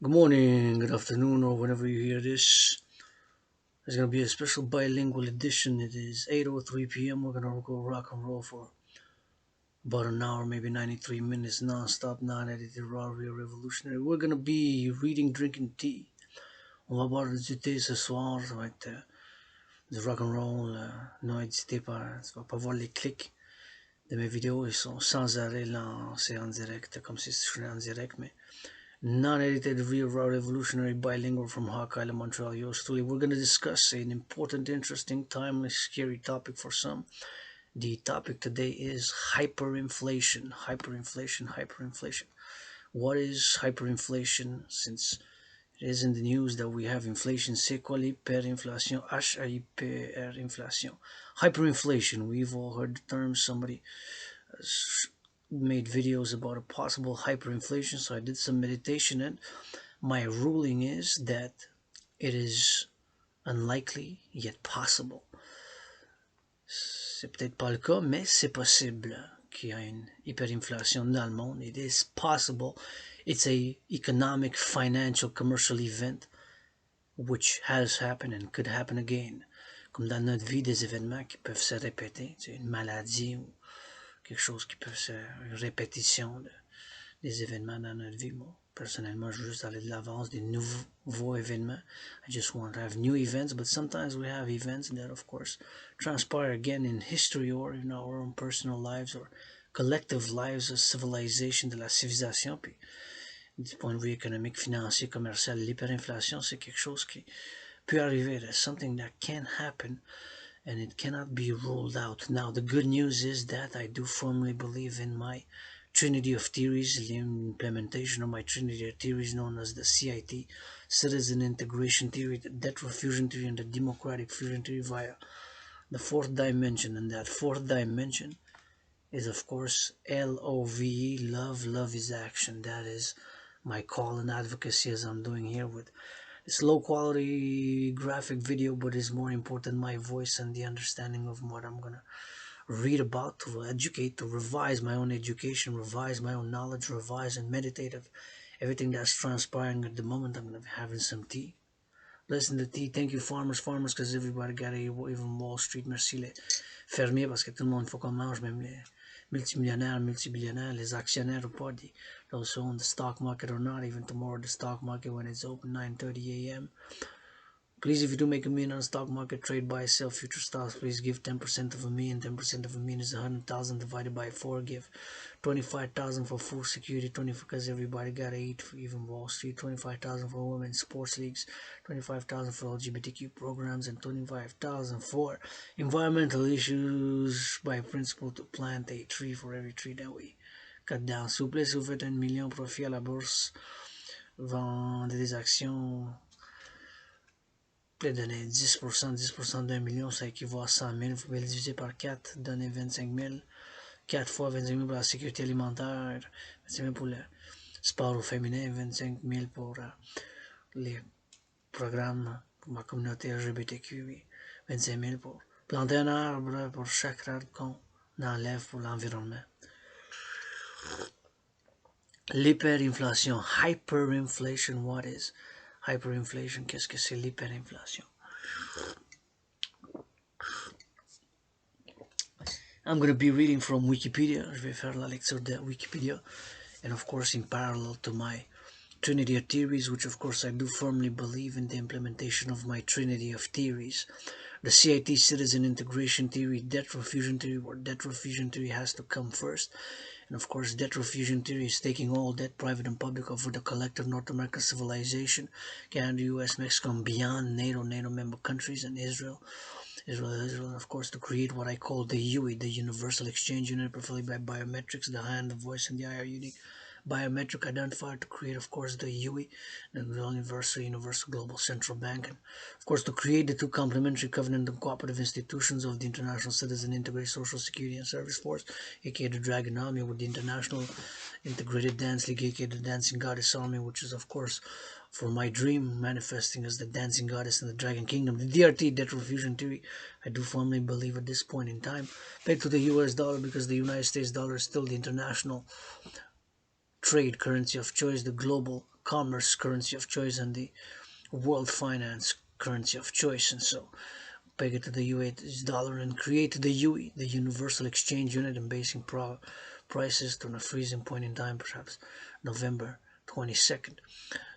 Good morning, good afternoon, or whenever you hear this. There's going to be a special bilingual edition. It is 8:03 p.m. We're going to go rock and roll for about an hour, maybe 93 minutes, non-stop, non-edited, raw, real revolutionary. We're going to be reading, drinking tea. On va boire du thé ce soir. Ça va être du rock and roll, non édité par... Tu vas pas voir les clics de mes vidéos. Ils sont sans arrêt lancés en direct, comme si je serais en direct, mais... Non-edited, real, raw, revolutionary, bilingual from Hawkeye, Montreal, yours truly. We're going to discuss an important, interesting, timely, scary topic for some. The topic today is hyperinflation. Hyperinflation. What is hyperinflation? Since it is in the news that we have inflation, c'est quoi l'hyperinflation? Hyperinflation. Hyperinflation. We've all heard the term. Somebody made videos about a possible hyperinflation, so I did some meditation, and my ruling is that it is unlikely yet possible. C'est peut-être pas le cas, mais c'est possible qu'il y ait une hyperinflation dans le monde. It is possible. It's a economic, financial, commercial event which has happened and could happen again. Comme dans notre vie, des événements qui peuvent se répéter, une maladie ou quelque chose qui peut ser une répétition des événements dans notre vie. Moi, personnellement, je veux juste aller de l'avance des nouveaux événements. I just want to have new events, but sometimes we have events that, of course, transpire again in history or in our own personal lives or collective lives of civilization, de la civilisation. Puis, du point de vue économique, financier, commercial, l'hyperinflation, c'est quelque chose qui peut arriver. That's something that can happen. And it cannot be ruled out. Now, the good news is that I do firmly believe in my trinity of theories, the implementation of my trinity of theories known as the CIT, Citizen Integration Theory, the Debt Fusion Theory, and the Democratic Fusion Theory via the fourth dimension. And that fourth dimension is, of course, LOVE, love. Love is action. That is my call and advocacy as I'm doing here with it's low quality graphic video, but it's more important my voice and the understanding of what I'm gonna read about, to educate, to revise my own education, revise my own knowledge, revise and meditate of everything that's transpiring at the moment. I'm gonna be having some tea. Listen to tea. Thank you farmers, because everybody got even Wall Street. Merci les fermiers parce que tout le monde faut qu'on mange, même les multimillionnaires, multibillionnaires, les actionnaires ou pas, those who own the stock market or not, even tomorrow the stock market when it's open 9:30 a.m. Please, if you do make a million on the stock market, trade, buy, sell future stocks, please give 10% of a million. 10% of a million is 100,000 divided by 4. Give 25,000 for food security, 20 because everybody gotta eat, for even Wall Street, 25,000 for women's sports leagues, 25,000 for LGBTQ programs, and 25,000 for environmental issues by principle to plant a tree for every tree that we cut down. S'il vous plaît, si vous faites 1 million profit à la bourse, vendez des actions. Donner 10% d'un million, ça équivaut à 100 000. Vous pouvez le diviser par 4, donner 25 000. 4 fois 25 000 pour la sécurité alimentaire, 25 000 pour le sport au féminin, 25 000 pour les programmes pour ma communauté LGBTQ, 25 000 pour planter un arbre pour chaque arbre qu'on enlève pour l'environnement. L'hyperinflation, hyperinflation, what is hyperinflation? Qu'est-ce que c'est l'hyperinflation? I'm going to be reading from Wikipedia. Je vais faire la lecture de Wikipedia. And of course, in parallel to my trinity of theories, which of course I do firmly believe in the implementation of my trinity of theories. The CIT Citizen Integration Theory, Debt Fusion Theory, or Debt Fusion Theory has to come first. And of course, Debt Fusion Theory is taking all debt, private and public, over the collective North American civilization, Canada, US, Mexico, and beyond, NATO member countries, and Israel, and of course, to create what I call the UE, the Universal Exchange Unit, preferably by biometrics, the hand, the voice, and the eye are unique biometric identifier, to create, of course, the UE, the Universal Global Central Bank, and of course to create the two complementary covenant and cooperative institutions of the International Citizen Integrated Social Security and Service Force, aka the Dragon Army, with the International Integrated Dance League, aka the Dancing Goddess Army, which is, of course, for my dream, manifesting as the dancing goddess in the Dragon Kingdom. The DRT, Debt Fusion Theory, I do firmly believe at this point in time, pegged to the US dollar, because the United States dollar is still the international trade currency of choice, the global commerce currency of choice and the world finance currency of choice. And so peg it to the US dollar and create the UE, the universal exchange unit, and basing prices to a freezing point in time, perhaps November 22nd.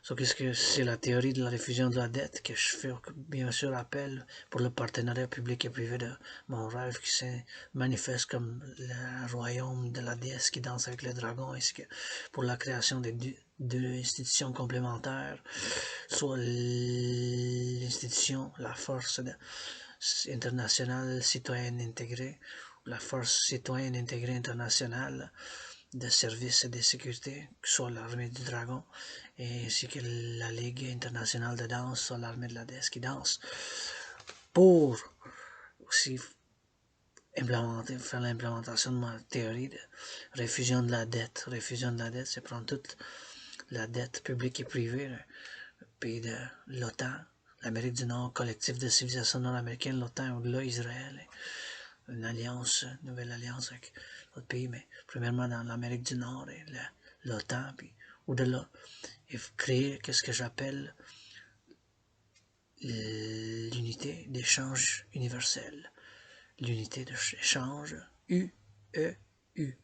So, qu'est-ce que c'est la théorie de la réfusion de la dette que je fais bien sûr appel pour le partenariat public et privé de mon rêve qui se manifeste comme le royaume de la déesse qui danse avec le dragon, ainsi que pour la création des deux institutions complémentaires, soit l'institution, la force internationale citoyenne intégrée, la force citoyenne intégrée internationale de services et de sécurité, soit l'armée du dragon, ainsi que la Ligue internationale de danse, soit l'armée de la déesse qui danse, pour aussi faire l'implémentation de ma théorie de réfusion de la dette. Réfusion de la dette, c'est prendre toute la dette publique et privée, le pays de l'OTAN, l'Amérique du Nord, collectif de civilisation nord-américaine, l'OTAN, au-delà, Israël, une alliance, une nouvelle alliance avec d'autres pays, mais premièrement dans l'Amérique du Nord et l'OTAN, puis au-delà, et créer ce que j'appelle l'unité d'échange universel. L'unité d'échange U-E-U.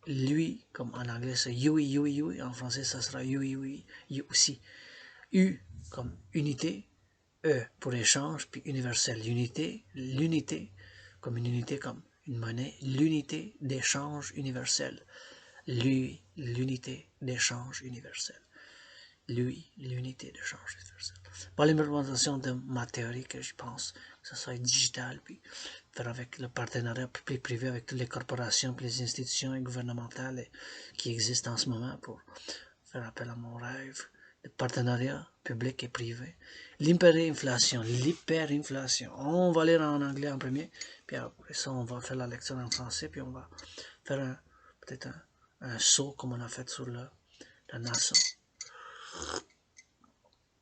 Lui, comme en anglais c'est UI, en français ça sera UI aussi. U comme unité, E pour échange, puis universel. L'unité, comme une unité, comme une monnaie, l'unité d'échange universel. Lui, l'unité d'échange universel. Lui, l'unité d'échange universel. Par l'implémentation de ma théorie, que je pense que ça soit digital, puis faire avec le partenariat public-privé avec toutes les corporations, puis les institutions gouvernementales qui existent en ce moment pour faire appel à mon rêve de partenariat public et privé. L'hyperinflation, on va lire en anglais en premier, puis après ça on va faire la lecture en français, puis on va faire peut-être un saut comme on a fait sur la NASA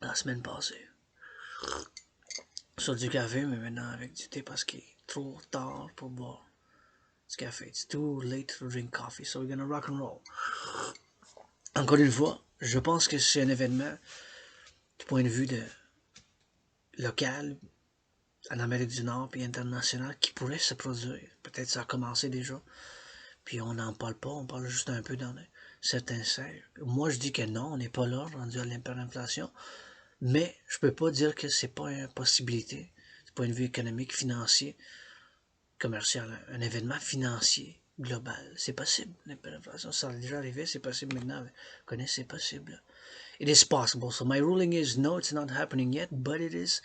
la semaine passée. Sur du café, mais maintenant avec du thé parce qu'il est trop tard pour boire du café. It's too late to drink coffee, so we're gonna rock and roll. Encore une fois, je pense que c'est un événement du point de vue de local en Amérique du Nord puis international qui pourrait se produire. Peut-être ça a commencé déjà, puis on n'en parle pas, on parle juste un peu dans certains cercles. Moi, je dis que non, on n'est pas là, rendu à l'hyperinflation, mais je peux pas dire que c'est pas une possibilité du point de vue économique, financier, commercial, un événement financier global. C'est possible, l'hyperinflation, ça a déjà arrivé, c'est possible maintenant, vous connaissez, c'est possible. It is possible. So my ruling is no, it's not happening yet, but it is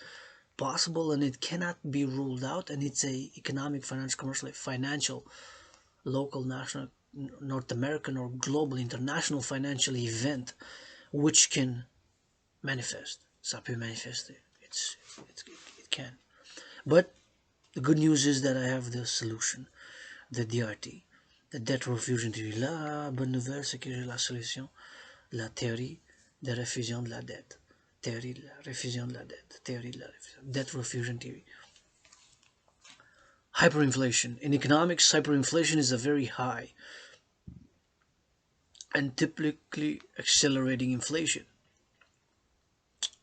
possible and it cannot be ruled out, and it's a economic, financial, commercial, financial, local, national, North American or global, international financial event which can manifest. Ça peut manifester. It can. But the good news is that I have the solution, the DRT, the debt refusion theory. La bonne nouvelle, c'est que j'ai la solution, la théorie de réfusion de la dette. Théorie de la réfusion de la dette. Théorie de la réfusion. Debt refusion theory. Hyperinflation. In economics, hyperinflation is a very high and typically accelerating inflation.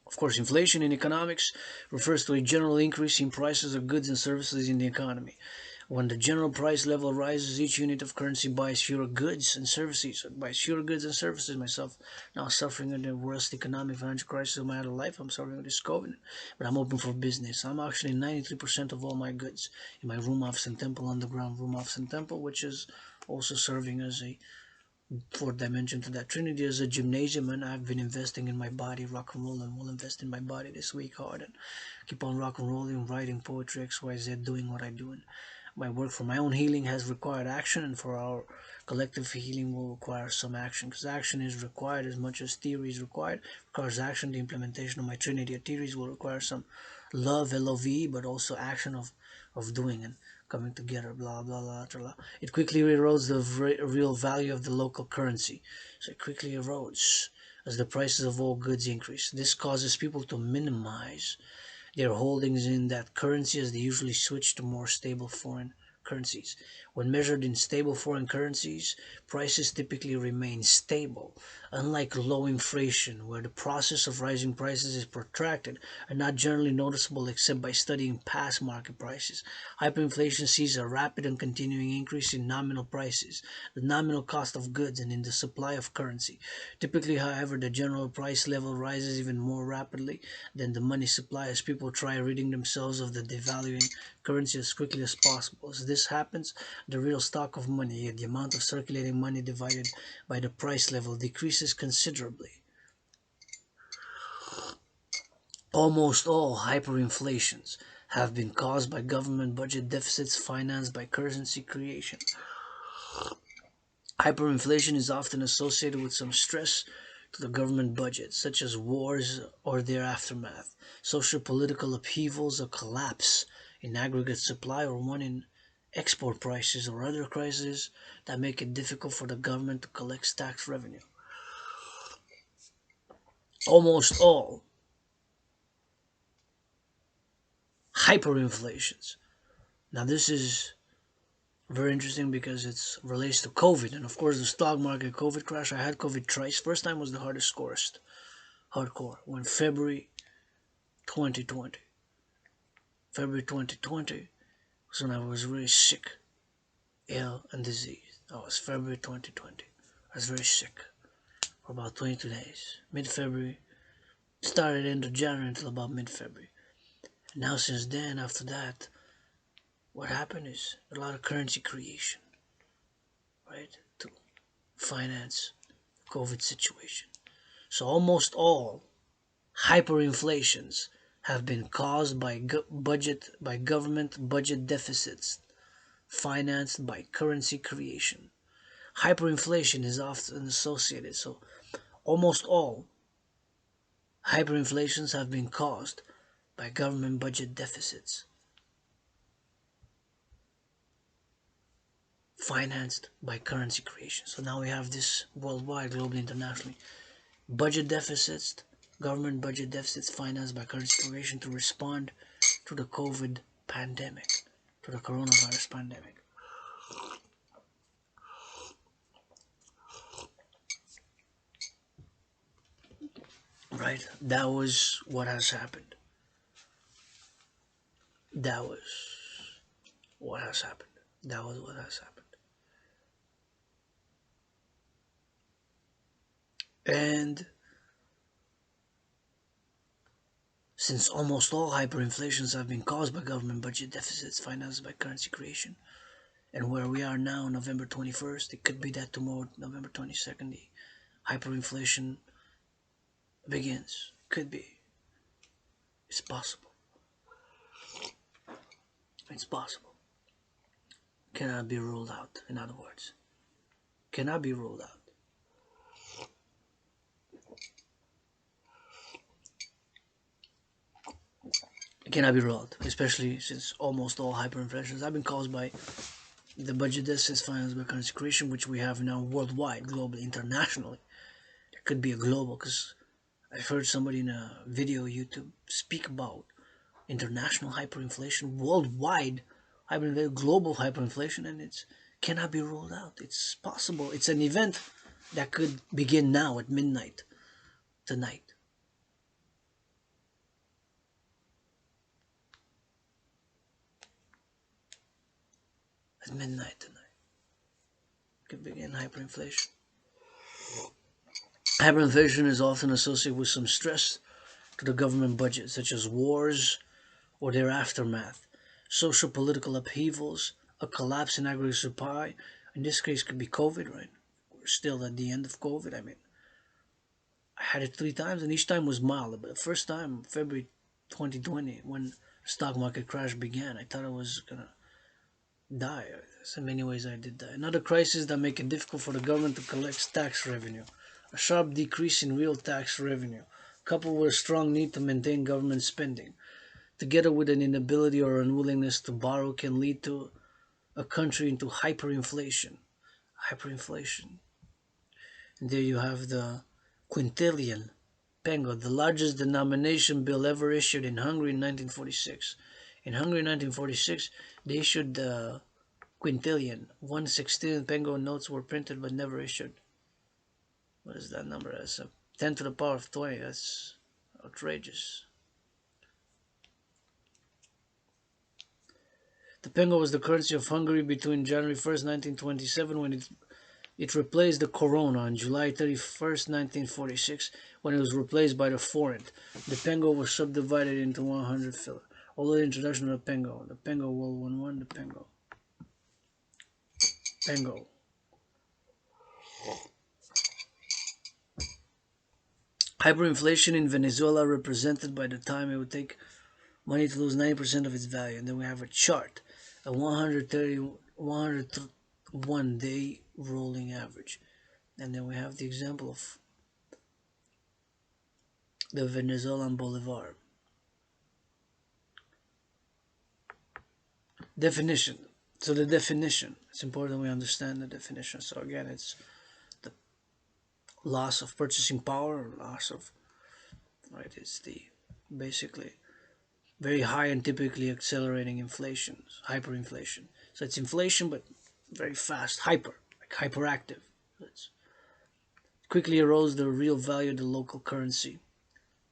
Of course, inflation in economics refers to a general increase in prices of goods and services in the economy. When the general price level rises, each unit of currency buys fewer goods and services. It buys fewer goods and services. Myself now suffering under the worst economic financial crisis of my adult life. I'm suffering with this COVID, but I'm open for business. I'm actually 93% of all my goods in my room office and temple, underground room office and temple, which is also serving as a fourth dimension to that trinity, as a gymnasium, and I've been investing in my body, rock and roll, and will invest in my body this week hard and keep on rock and rolling, writing poetry, XYZ, doing what I do. And my work for my own healing has required action, and for our collective healing will require some action, because action is required as much as theory is required. Requires action. The implementation of my trinity of theories will require some love, L-O-V-E, but also action of doing and coming together, blah, blah, blah, blah. It quickly erodes the real value of the local currency. So it quickly erodes as the prices of all goods increase. This causes people to minimize their holdings in that currency, as they usually switch to more stable foreign currencies. When measured in stable foreign currencies, prices typically remain stable Unlike low inflation, where the process of rising prices is protracted and not generally noticeable except by studying past market prices, hyperinflation sees a rapid and continuing increase in nominal prices, the nominal cost of goods, and in the supply of currency. Typically, however, the general price level rises even more rapidly than the money supply as people try ridding themselves of the devaluing currency as quickly as possible. As this happens, the real stock of money, the amount of circulating money divided by the price level, decreases considerably. Almost all hyperinflations have been caused by government budget deficits financed by currency creation. Hyperinflation is often associated with some stress to the government budget, such as wars or their aftermath, social political upheavals, a collapse in aggregate supply, or one in export prices, or other crises that make it difficult for the government to collect tax revenue. Almost all hyperinflations. Now, this is very interesting because it relates to COVID, and of course, the stock market COVID crash. I had COVID twice. First time was the hardest scorest, hardcore, when February 2020. February 2020 was when I was really sick, ill, and diseased. That was February 2020. I was very sick for about 22 days. Mid-February, started end of January until about mid-February. And now since then, after that, what happened is a lot of currency creation, right, to finance the COVID situation. So almost all hyperinflations have been caused by government budget deficits financed by currency creation. Hyperinflation is often associated, so almost all hyperinflations have been caused by government budget deficits financed by currency creation. So now we have this worldwide, globally, internationally. Budget deficits, government budget deficits financed by currency creation to respond to the COVID pandemic, to the coronavirus pandemic. Right? That was what has happened. That was what has happened. That was what has happened. And since almost all hyperinflations have been caused by government budget deficits financed by currency creation, and where we are now, November 21st, it could be that tomorrow, November 22nd, the hyperinflation begins. Could be. It's possible. It's possible. Cannot be ruled out, in other words. Cannot be ruled out. It cannot be ruled, especially since almost all hyperinflations have been caused by the budget deficits financed by currency creation, which we have now worldwide, globally, internationally. It could be a global, because I've heard somebody in a video YouTube speak about international hyperinflation, worldwide hyperinflation, global hyperinflation, and it cannot be ruled out. It's possible. It's an event that could begin now at midnight tonight. At midnight tonight could begin hyperinflation. Hyperinflation is often associated with some stress to the government budget, such as wars or their aftermath, social political upheavals, a collapse in aggregate supply. In this case, could be COVID, right? We're still at the end of COVID. I mean, I had it 3 times, and each time was mild. But the first time, February 2020, when the stock market crash began, I thought I was gonna die. In many ways, I did die. Another crisis that make it difficult for the government to collect tax revenue. A sharp decrease in real tax revenue, coupled with a strong need to maintain government spending, together with an inability or unwillingness to borrow, can lead to a country into hyperinflation. Hyperinflation. And there you have the quintillion pengo, the largest denomination bill ever issued in Hungary in 1946. In Hungary in 1946, they issued the quintillion. 1/16 pengo notes were printed but never issued. What is that number? That's 10 to the power of 20. That's outrageous. The pengo was the currency of Hungary between January 1st, 1927, when it replaced the koruna, on July 31st, 1946, when it was replaced by the forint. The pengo was subdivided into 100 filler. Although the introduction of the pengo World War I, the pengo. Pengo. Hyperinflation in Venezuela, represented by the time it would take money to lose 90% of its value. And then we have a chart, a 101 day rolling average. And then we have the example of the Venezuelan Bolivar. Definition. So the definition, it's important we understand the definition. So again, it's the loss of purchasing power, loss of, right, it's the basically very high and typically accelerating inflation, hyperinflation. So it's inflation, but very fast, hyper, like hyperactive. It's quickly erodes the real value of the local currency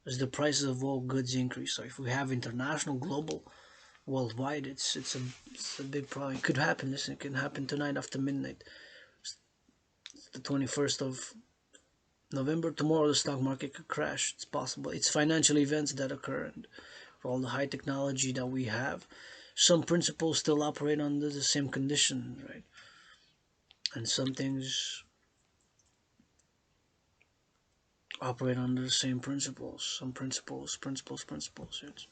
as the prices of all goods increase. So if we have international, global, worldwide, it's a big problem. It could happen. Listen, it can happen tonight after midnight. It's the 21st of November. Tomorrow the stock market could crash. It's possible. It's financial events that occur, and for all the high technology that we have, some principles still operate under the same condition, right? And some things operate under the same principles. Some principles. Yes.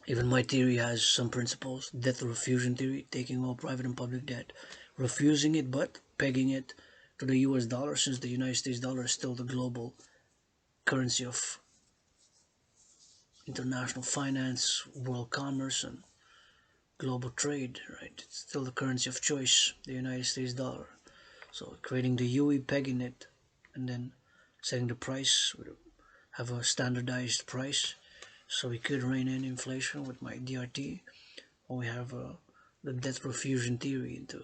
Even my theory has some principles. Debt refusion theory, taking all private and public debt, refusing it but pegging it to the US dollar, since the United States dollar is still the global currency of international finance, world commerce, and global trade, right? It's still the currency of choice, the United States dollar. So creating the UE, pegging it, and then setting the price, have a standardized price, so we could rein in inflation with my DRT. Or we have the debt refusion theory to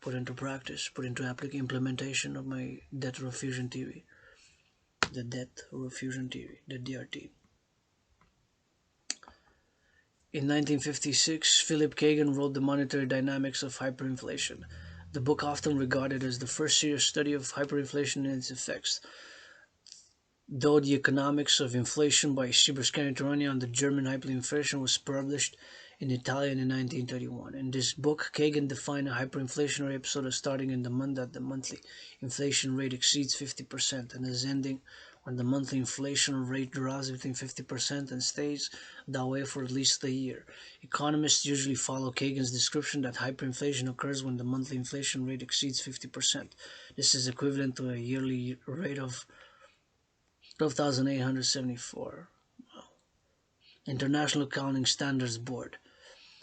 put into practice, put into implementation of my debt refusion theory, the debt refusion theory, the DRT. In 1956, Philip Kagan wrote The Monetary Dynamics of Hyperinflation, the book often regarded as the first serious study of hyperinflation and its effects. Though The Economics of Inflation by Hyperinflation on the German hyperinflation was published in Italian in 1931. In this book, Kagan defined a hyperinflationary episode as starting in the month that the monthly inflation rate exceeds 50% and as ending when the monthly inflation rate drops between 50% and stays that way for at least a year. Economists usually follow Kagan's description that hyperinflation occurs when the monthly inflation rate exceeds 50%. This is equivalent to a yearly rate of 12,874. International Accounting Standards Board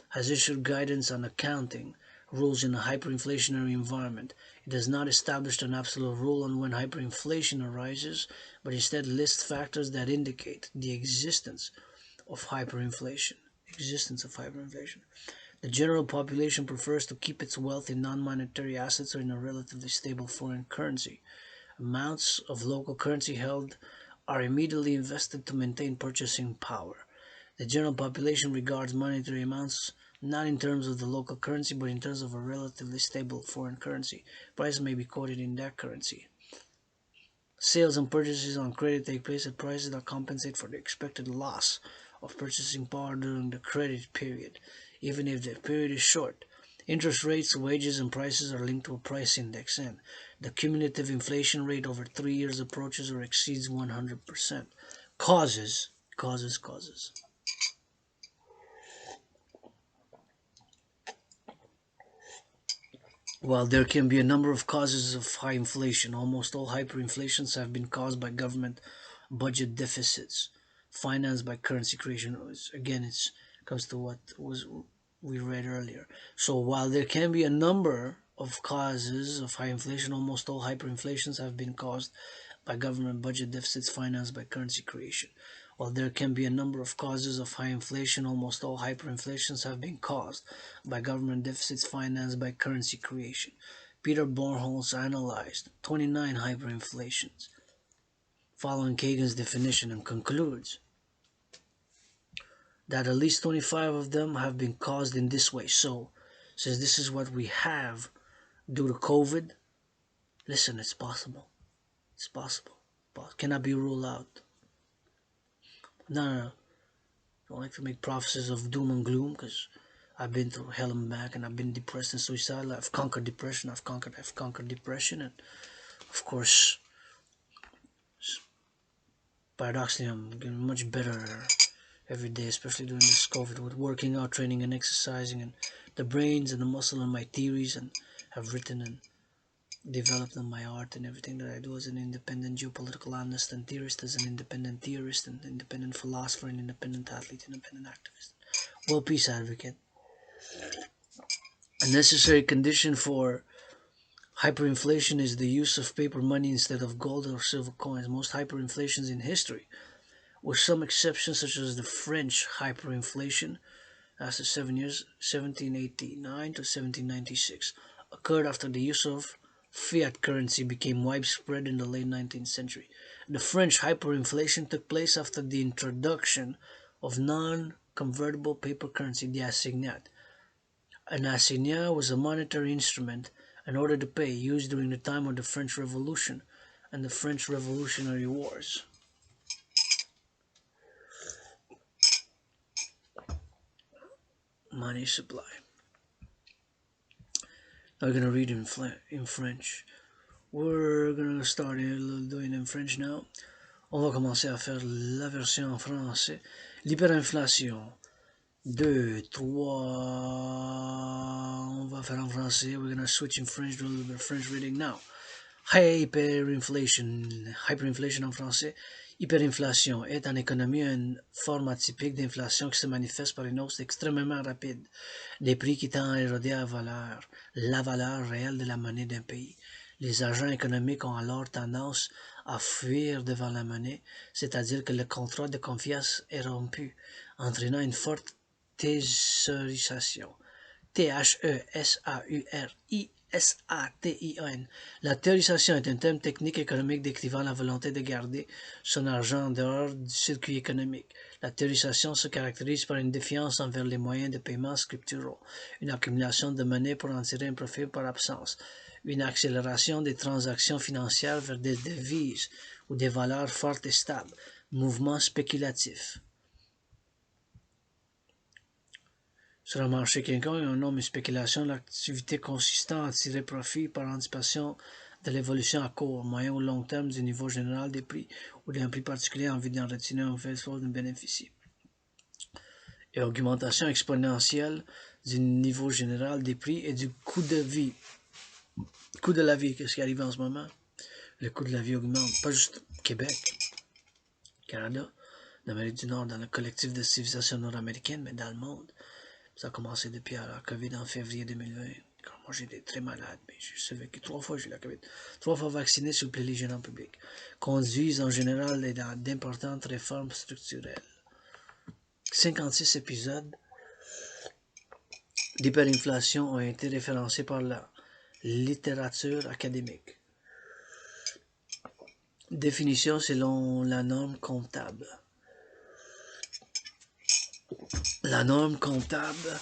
has issued guidance on accounting rules in a hyperinflationary environment. It has not established an absolute rule on when hyperinflation arises, but instead lists factors that indicate the existence of hyperinflation. The general population prefers to keep its wealth in non-monetary assets or in a relatively stable foreign currency. Amounts of local currency held are immediately invested to maintain purchasing power. The general population regards monetary amounts not in terms of the local currency, but in terms of a relatively stable foreign currency. Prices may be quoted in that currency. Sales and purchases on credit take place at prices that compensate for the expected loss of purchasing power during the credit period, even if the period is short. Interest rates, wages, and prices are linked to a price index, and the cumulative inflation rate over 3 years approaches or exceeds 100%. Causes. While there can be a number of causes of high inflation, almost all hyperinflations have been caused by government budget deficits, financed by currency creation. Again, it comes to what we read earlier. So while there can be a number of causes of high inflation, almost all hyperinflations have been caused by government budget deficits financed by currency creation. While there can be a number of causes of high inflation, almost all hyperinflations have been caused by government deficits financed by currency creation. Peter Bornholz analyzed 29 hyperinflations, following Kagan's definition, and concludes that at least 25 of them have been caused in this way. So, since this is what we have due to COVID, listen, it's possible. It's possible. Cannot be ruled out. No. I don't like to make prophecies of doom and gloom because I've been through hell and back, and I've been depressed and suicidal. I've conquered depression. I've conquered depression, and of course, paradoxically, I'm getting much better every day, especially during this COVID, with working out, training, and exercising, and the brains and the muscle and my theories, and have written and developed in my art and everything that I do as an independent geopolitical analyst and theorist, as an independent theorist and independent philosopher and independent athlete, independent activist, world peace advocate. A necessary condition for hyperinflation is the use of paper money instead of gold or silver coins. Most hyperinflations in history, with some exceptions such as the French hyperinflation, lasted 7 years, 1789 to 1796, occurred after the use of fiat currency became widespread in the late 19th century. The French hyperinflation took place after the introduction of non-convertible paper currency, the assignat. An assignat was a monetary instrument in order to pay, used during the time of the French Revolution and the French Revolutionary Wars. Money supply. Now we're going to read in French. We're going to start doing in French now. On va commencer à faire la version en français. L'hyperinflation. 2, 3. On va faire en français. We're going to switch in French, do a little bit of French reading now. Hyperinflation en français. Hyperinflation est en économie une forme atypique d'inflation qui se manifeste par une hausse extrêmement rapide des prix qui tend à éroder la valeur réelle de la monnaie d'un pays. Les agents économiques ont alors tendance à fuir devant la monnaie, c'est-à-dire que le contrat de confiance est rompu, entraînant une forte thésaurisation. Thesaurisation. La théorisation est un terme technique économique décrivant la volonté de garder son argent en dehors du circuit économique. La théorisation se caractérise par une défiance envers les moyens de paiement scripturaux, une accumulation de monnaie pour en tirer un profit par absence, une accélération des transactions financières vers des devises ou des valeurs fortes et stables, mouvement spéculatif. Sur le marché quelconque, on nomme une spéculation l'activité consistant à tirer profit par anticipation de l'évolution à court, moyen ou long terme du niveau général des prix ou d'un prix particulier en vue d'en retirer un fait soit de bénéficier. Et augmentation exponentielle du niveau général des prix et du coût de vie. Coût de la vie, qu'est-ce qui arrive en ce moment? Le coût de la vie augmente, pas juste au Québec, Canada, l'Amérique du Nord, dans le collectif de civilisation nord-américaine, mais dans le monde. Ça a commencé depuis la COVID en février 2020. Quand moi j'étais très malade, mais je savais que 3 fois j'ai eu la COVID. 3 fois vacciné sur l'hygiène en public. Conduisent en général d'importantes réformes structurelles. 56 épisodes d'hyperinflation ont été référencés par la littérature académique. Définition selon la norme comptable. La norme comptable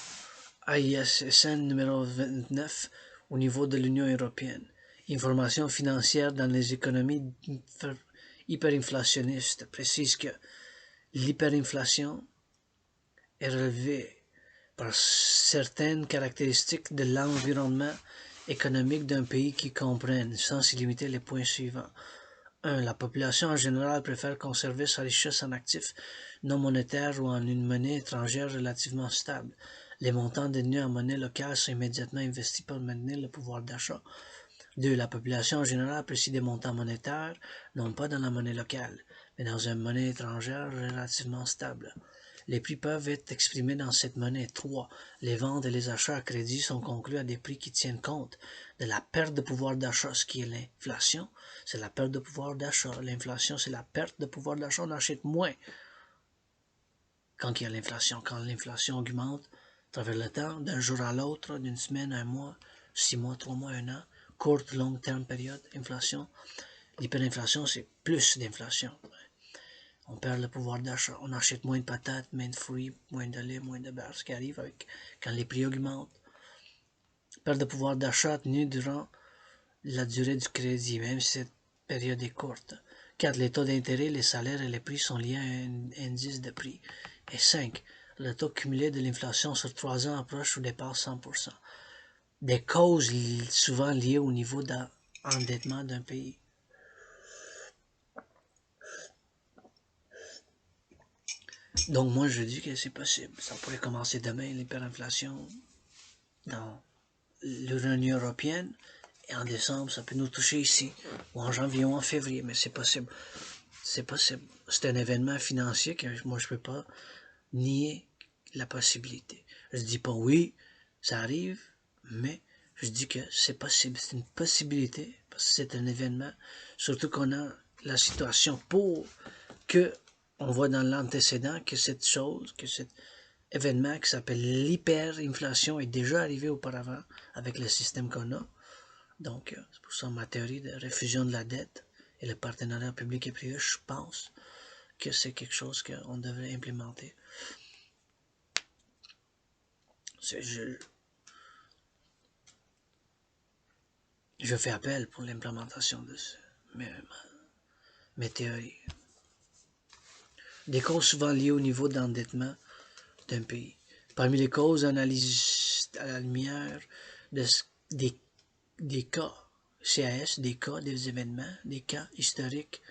AISSN numéro 29 au niveau de l'Union européenne. Information financière dans les économies hyperinflationnistes précise que l'hyperinflation est relevée par certaines caractéristiques de l'environnement économique d'un pays qui comprennent, sans s'y limiter, les points suivants. 1. La population en général préfère conserver sa richesse en actifs non monétaires ou en une monnaie étrangère relativement stable. Les montants détenus en monnaie locale sont immédiatement investis pour maintenir le pouvoir d'achat. 2. La population en général apprécie des montants monétaires, non pas dans la monnaie locale, mais dans une monnaie étrangère relativement stable. Les prix peuvent être exprimés dans cette monnaie. 3. Les ventes et les achats à crédit sont conclus à des prix qui tiennent compte de la perte de pouvoir d'achat. Ce qui est l'inflation, c'est la perte de pouvoir d'achat. L'inflation, c'est la perte de pouvoir d'achat. On achète moins. quand il y a l'inflation. Quand l'inflation augmente à travers le temps, d'un jour à l'autre, d'une semaine, un mois, 6 mois, 3 mois, un an, courte, longue terme période, inflation. L'hyperinflation, c'est plus d'inflation. On perd le pouvoir d'achat, on achète moins de patates, moins de fruits, moins de lait, moins de beurre, ce qui arrive avec quand les prix augmentent. Perte de pouvoir d'achat tenue durant la durée du crédit, même si cette période est courte. 4. Les taux d'intérêt, les salaires et les prix sont liés à un indice de prix. Et 5. Le taux cumulé de l'inflation sur 3 ans approche ou dépasse 100%. Des causes souvent liées au niveau d'endettement d'un pays. Donc moi je dis que c'est possible. Ça pourrait commencer demain, l'hyperinflation dans l'Union européenne. Et en décembre, ça peut nous toucher ici. Ou en janvier ou en février, mais c'est possible. C'est possible. C'est un événement financier que moi je peux pas nier la possibilité. Je dis pas oui, ça arrive, mais je dis que c'est possible. C'est une possibilité, parce que c'est un événement. Surtout qu'on a la situation pour que on voit dans l'antécédent que cette chose, que cet événement qui s'appelle l'hyperinflation est déjà arrivé auparavant avec le système qu'on a. Donc, c'est pour ça ma théorie de réfusion de la dette et le partenariat public et privé, je pense que c'est quelque chose qu'on devrait implémenter. Je fais appel pour l'implémentation de mes théories. Des causes souvent liées au niveau d'endettement d'un pays. Parmi les causes analysées à la lumière des cas CAS, des cas, des événements, des cas historiques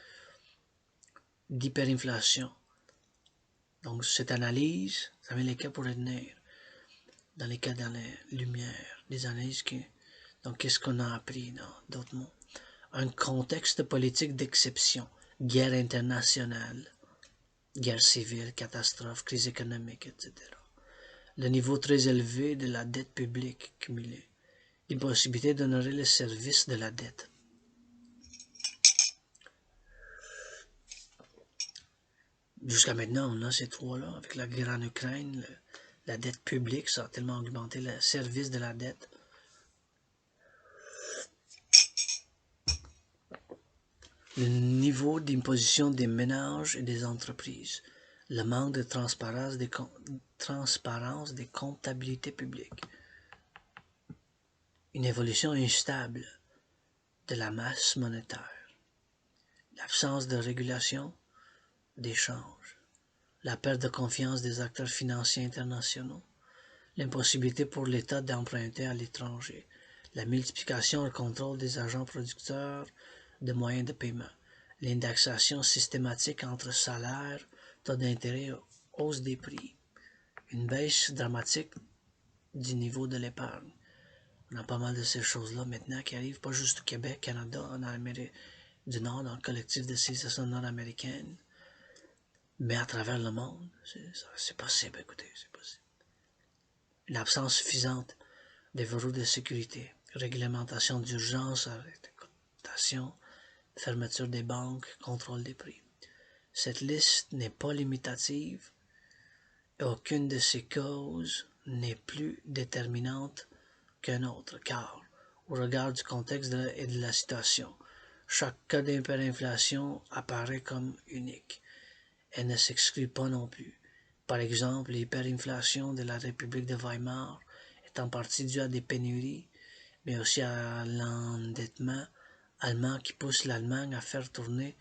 d'hyperinflation. Donc, cette analyse, ça met les cas pour retenir. Dans les cas dans la lumière, des analyses qui... Donc, qu'est-ce qu'on a appris dans d'autres mots? Un contexte politique d'exception, guerre internationale, guerre civile, catastrophe, crise économique, etc. Le niveau très élevé de la dette publique cumulée, l'impossibilité d'honorer le service de la dette. Jusqu'à maintenant, on a ces trois-là, avec la guerre en Ukraine, la dette publique, ça a tellement augmenté le service de la dette. Le niveau d'imposition des ménages et des entreprises, le manque de transparence des comptabilités publiques, une évolution instable de la masse monétaire, l'absence de régulation d'échange, la perte de confiance des acteurs financiers internationaux, l'impossibilité pour l'État d'emprunter à l'étranger, la multiplication et le contrôle des agents producteurs de moyens de paiement, l'indexation systématique entre salaires, taux d'intérêt et hausse des prix, une baisse dramatique du niveau de l'épargne. On a pas mal de ces choses-là maintenant qui arrivent, pas juste au Québec, Canada, en Amérique du Nord, dans le collectif de civilisation nord-américaine, mais à travers le monde. C'est possible, écoutez, c'est possible. Une absence suffisante des verrous de sécurité, réglementation d'urgence, arrêtation, fermeture des banques, contrôle des prix. Cette liste n'est pas limitative et aucune de ces causes n'est plus déterminante qu'un autre, car, au regard du contexte et de la situation, chaque cas d'hyperinflation apparaît comme unique et ne s'exclut pas non plus. Par exemple, l'hyperinflation de la République de Weimar est en partie due à des pénuries, mais aussi à l'endettement allemand qui pousse l'Allemagne à faire tourner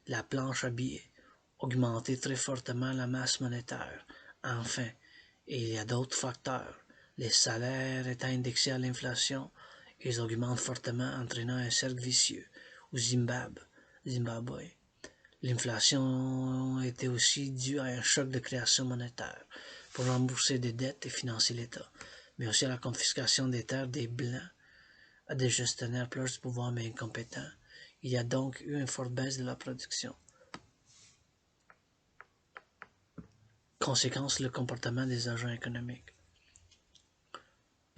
la planche à billets, augmenter très fortement la masse monétaire. Enfin, et il y a d'autres facteurs. Les salaires étant indexés à l'inflation, ils augmentent fortement, entraînant un cercle vicieux. Au Zimbabwe, l'inflation était aussi due à un choc de création monétaire pour rembourser des dettes et financer l'État, mais aussi à la confiscation des terres des Blancs à des gestionnaires proches du pouvoir mais incompétents. Il y a donc eu une forte baisse de la production. Conséquence, le comportement des agents économiques.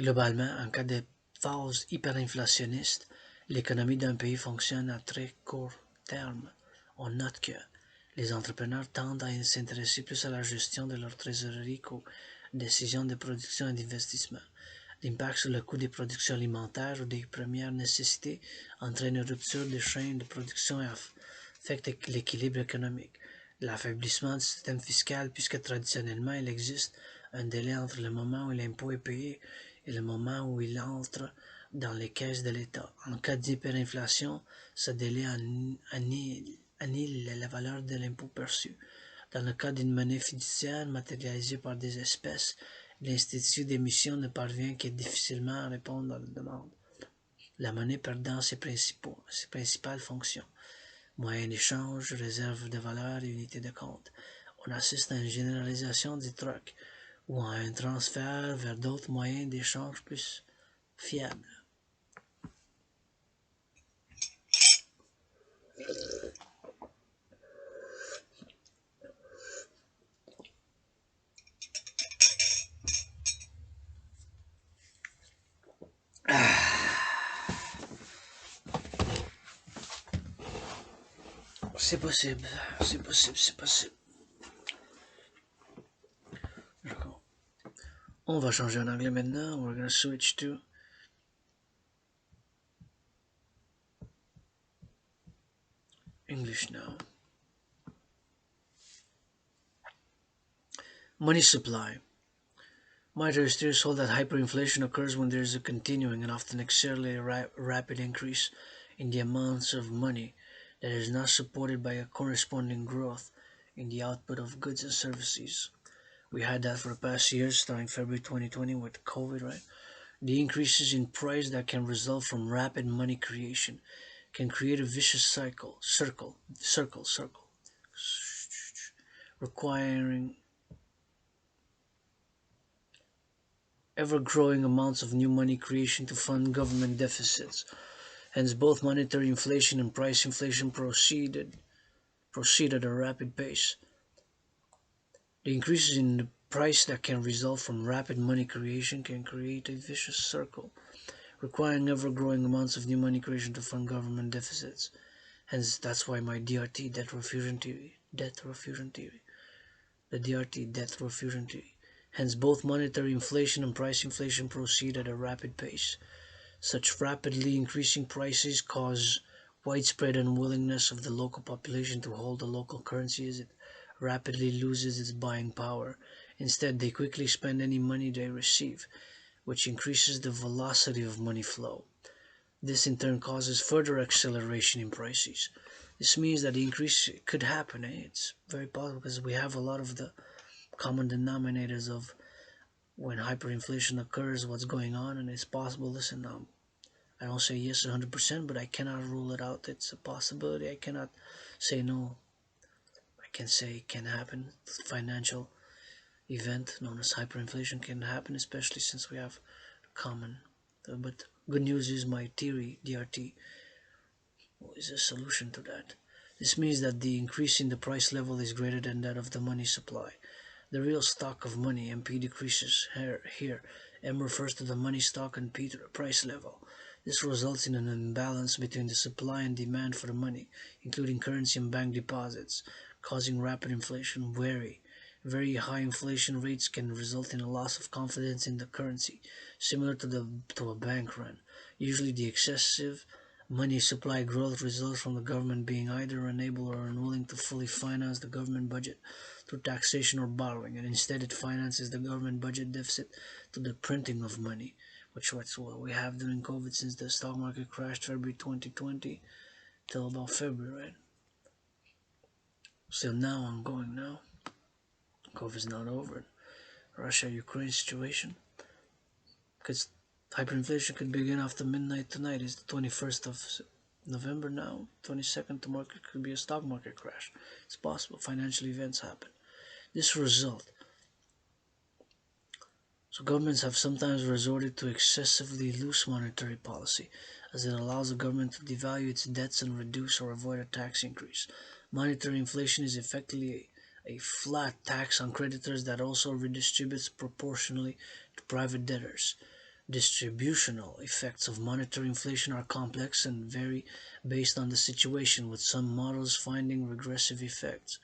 Globalement, en cas de phase hyperinflationniste, l'économie d'un pays fonctionne à très court terme. On note que Les entrepreneurs tendent à s'intéresser plus à la gestion de leur trésorerie qu'aux décisions de production et d'investissement. L'impact sur le coût des productions alimentaires ou des premières nécessités entraîne une rupture des chaînes de production et affecte l'équilibre économique. L'affaiblissement du système fiscal, puisque traditionnellement il existe un délai entre le moment où l'impôt est payé et le moment où il entre dans les caisses de l'État. En cas d'hyperinflation, ce délai annule la valeur de l'impôt perçu. Dans le cas d'une monnaie fiduciaire matérialisée par des espèces, l'institut d'émission ne parvient que difficilement à répondre à la demande, la monnaie perdant ses principales fonctions: moyen d'échange, réserve de valeur et unité de compte. On assiste à une généralisation du troc ou à un transfert vers d'autres moyens d'échange plus fiables. C'est possible, c'est possible, c'est possible. On va changer en anglais maintenant. We're going to switch to English now. Money supply. Monetary theorists hold that hyperinflation occurs when there is a continuing and often exceedingly rapid increase in the amounts of money that is not supported by a corresponding growth in the output of goods and services. We had that for the past years, starting February 2020 with COVID, right? The increases in price that can result from rapid money creation can create a vicious circle, requiring ever-growing amounts of new money creation to fund government deficits. Hence, both monetary inflation and price inflation proceed at a rapid pace. The increases in the price that can result from rapid money creation can create a vicious circle, requiring ever-growing amounts of new money creation to fund government deficits. Hence, that's why my DRT, the DRT, debt refusion theory. Hence, both monetary inflation and price inflation proceed at a rapid pace. Such rapidly increasing prices cause widespread unwillingness of the local population to hold the local currency as it rapidly loses its buying power. Instead, they quickly spend any money they receive, which increases the velocity of money flow. This in turn causes further acceleration in prices. This means that the increase could happen. It's very possible because we have a lot of the common denominators of when hyperinflation occurs, what's going on, and it's possible. Listen, I don't say yes 100%, but I cannot rule it out. It's a possibility. I cannot say no. I can say it can happen. Financial event known as hyperinflation can happen, especially since we have common. But good news is my theory, DRT, is a solution to that. This means that the increase in the price level is greater than that of the money supply. The real stock of money, MP, decreases here. M refers to the money stock and P to the price level. This results in an imbalance between the supply and demand for the money, including currency and bank deposits, causing rapid inflation. Very high inflation rates can result in a loss of confidence in the currency, similar to a bank run. Usually the excessive money supply growth results from the government being either unable or unwilling to fully finance the government budget through taxation or borrowing, and instead it finances the government budget deficit through the printing of money, which is what we have during COVID since the stock market crashed February 2020 till about February, right? Still now ongoing now. COVID's not over. Russia-Ukraine situation. Because hyperinflation could begin after midnight tonight. It's the 21st of November now. 22nd tomorrow could be a stock market crash. It's possible. Financial events happen. This result. So governments have sometimes resorted to excessively loose monetary policy, as it allows the government to devalue its debts and reduce or avoid a tax increase. Monetary inflation is effectively a flat tax on creditors that also redistributes proportionally to private debtors. Distributional effects of monetary inflation are complex and vary based on the situation, with some models finding regressive effects,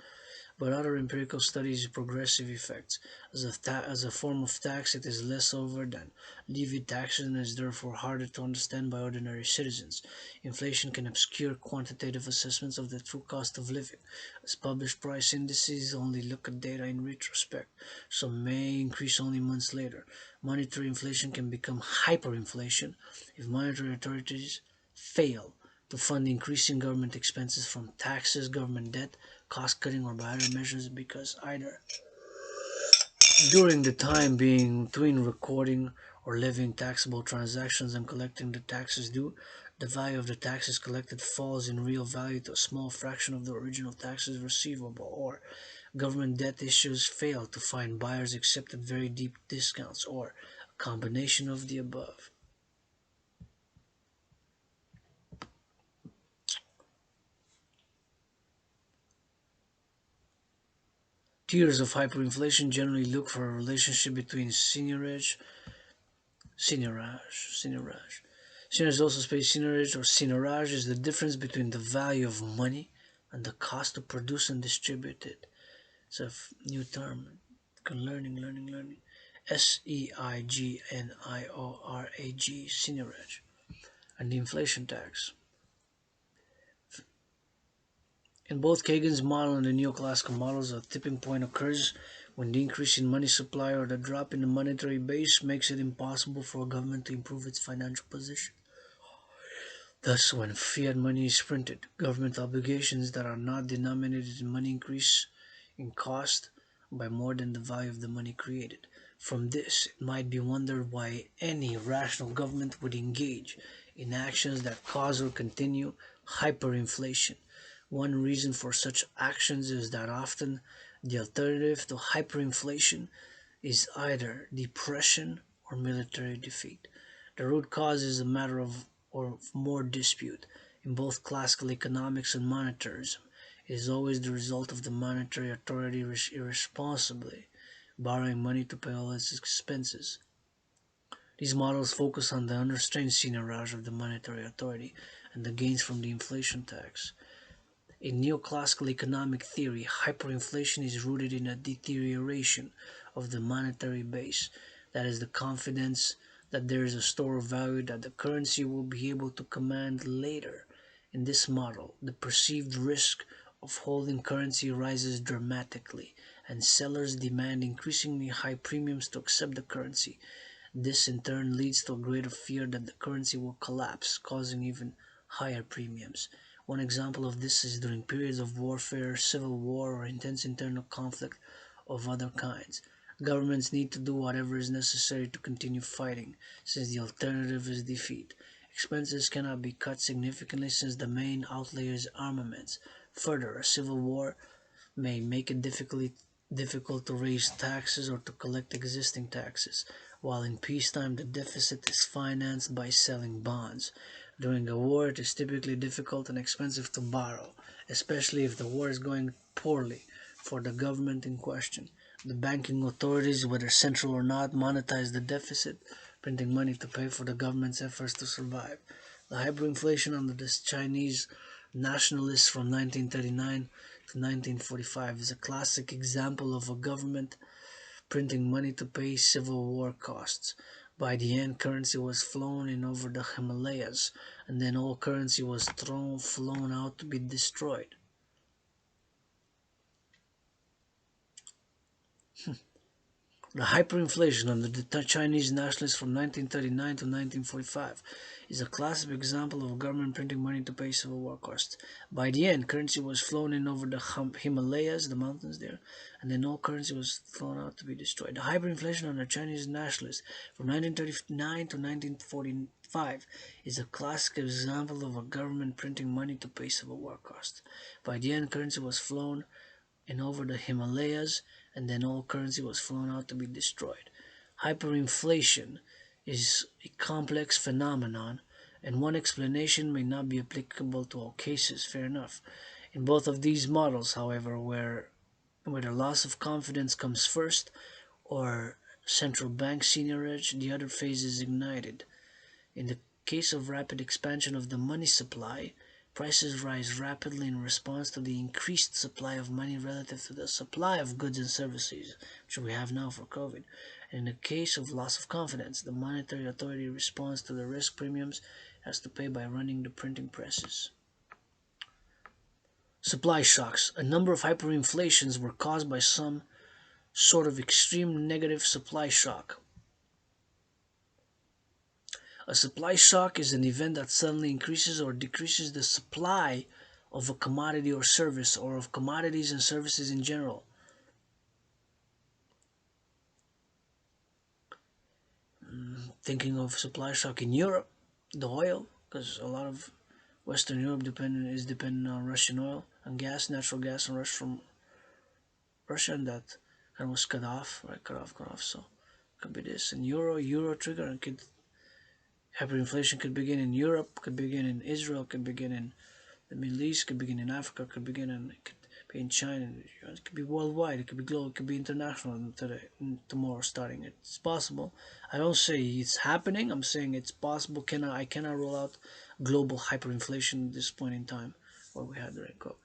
but other empirical studies progressive effects. As a form of tax, it is less overt than levied taxes and is therefore harder to understand by ordinary citizens. Inflation can obscure quantitative assessments of the true cost of living, as published price indices only look at data in retrospect, some may increase only months later. Monetary inflation can become hyperinflation if monetary authorities fail to fund increasing government expenses from taxes, government debt, cost cutting, or by other measures, because either during the time being between recording or levying taxable transactions and collecting the taxes due, the value of the taxes collected falls in real value to a small fraction of the original taxes receivable, or government debt issues fail to find buyers except at very deep discounts, or a combination of the above. Tiers of hyperinflation generally look for a relationship between seigniorage. Seigniorage also space seigniorage or seigniorage is the difference between the value of money and the cost to produce and distribute it. It's a new term. Learning. Seigniorage, seigniorage, and the inflation tax. In both Kagan's model and the neoclassical models, a tipping point occurs when the increase in money supply or the drop in the monetary base makes it impossible for a government to improve its financial position. Thus, when fiat money is printed, government obligations that are not denominated in money increase in cost by more than the value of the money created. From this, it might be wondered why any rational government would engage in actions that cause or continue hyperinflation. One reason for such actions is that often the alternative to hyperinflation is either depression or military defeat. The root cause is a matter of or more dispute. In both classical economics and monetarism, it is always the result of the monetary authority irresponsibly borrowing money to pay all its expenses. These models focus on the unrestrained seigniorage of the monetary authority and the gains from the inflation tax. In neoclassical economic theory, hyperinflation is rooted in a deterioration of the monetary base, that is, the confidence that there is a store of value that the currency will be able to command later. In this model, the perceived risk of holding currency rises dramatically, and sellers demand increasingly high premiums to accept the currency. This in turn leads to a greater fear that the currency will collapse, causing even higher premiums. One example of this is during periods of warfare, civil war, or intense internal conflict of other kinds. Governments need to do whatever is necessary to continue fighting, since the alternative is defeat. Expenses cannot be cut significantly since the main outlay is armaments. Further, a civil war may make it difficult to raise taxes or to collect existing taxes, while in peacetime the deficit is financed by selling bonds. During a war, it is typically difficult and expensive to borrow, especially if the war is going poorly for the government in question. The banking authorities, whether central or not, monetize the deficit, printing money to pay for the government's efforts to survive. The hyperinflation under the Chinese nationalists from 1939 to 1945 is a classic example of a government printing money to pay Civil War costs. By the end, currency was flown in over the Himalayas, and then all currency was flown out to be destroyed. The hyperinflation under the Chinese nationalists from 1939 to 1945 is a classic example of a government printing money to pay Civil War costs. By the end, currency was flown in over the Himalayas, the mountains there, and then all currency was thrown out to be destroyed. The hyperinflation under Chinese nationalists from 1939 to 1945 is a classic example of a government printing money to pay Civil War costs. By the end, currency was flown in over the Himalayas, and then all currency was flown out to be destroyed. Hyperinflation is a complex phenomenon, and one explanation may not be applicable to all cases, fair enough. In both of these models, however, where the loss of confidence comes first, or central bank senior edge, the other phase is ignited. In the case of rapid expansion of the money supply, prices rise rapidly in response to the increased supply of money relative to the supply of goods and services, which we have now for COVID. And in the case of loss of confidence, the monetary authority responds to the risk premiums it has to pay by running the printing presses. Supply shocks. A number of hyperinflations were caused by some sort of extreme negative supply shock. A supply shock is an event that suddenly increases or decreases the supply of a commodity or service, or of commodities and services in general. Thinking of supply shock in Europe, the oil, because a lot of Western Europe is dependent on Russian oil and gas, natural gas, and from Russia, and that kind of was cut off, right? Cut off. So could be this, and euro trigger, and could hyperinflation could begin in Europe, could begin in Israel, could begin in the Middle East, could begin in Africa, could begin in China. It could be worldwide, it could be global, it could be international today, tomorrow starting. It's possible. I don't say it's happening. I'm saying it's possible. I cannot rule out global hyperinflation at this point in time, what we had during COVID.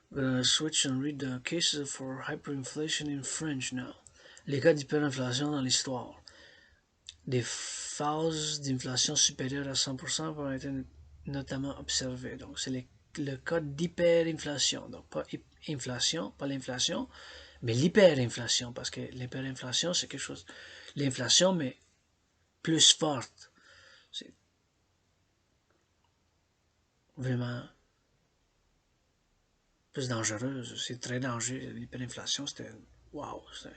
We're gonna switch and read the cases for hyperinflation in French now. Les cas d'hyperinflation dans l'histoire. Des phases d'inflation supérieures à 100% ont été notamment observées. Donc, c'est le cas d'hyperinflation. Donc, pas inflation, pas l'inflation, mais l'hyperinflation, parce que l'hyperinflation, c'est quelque chose. L'inflation, mais plus forte. C'est vraiment plus dangereuse. C'est très dangereux. L'hyperinflation, c'était. Waouh! C'était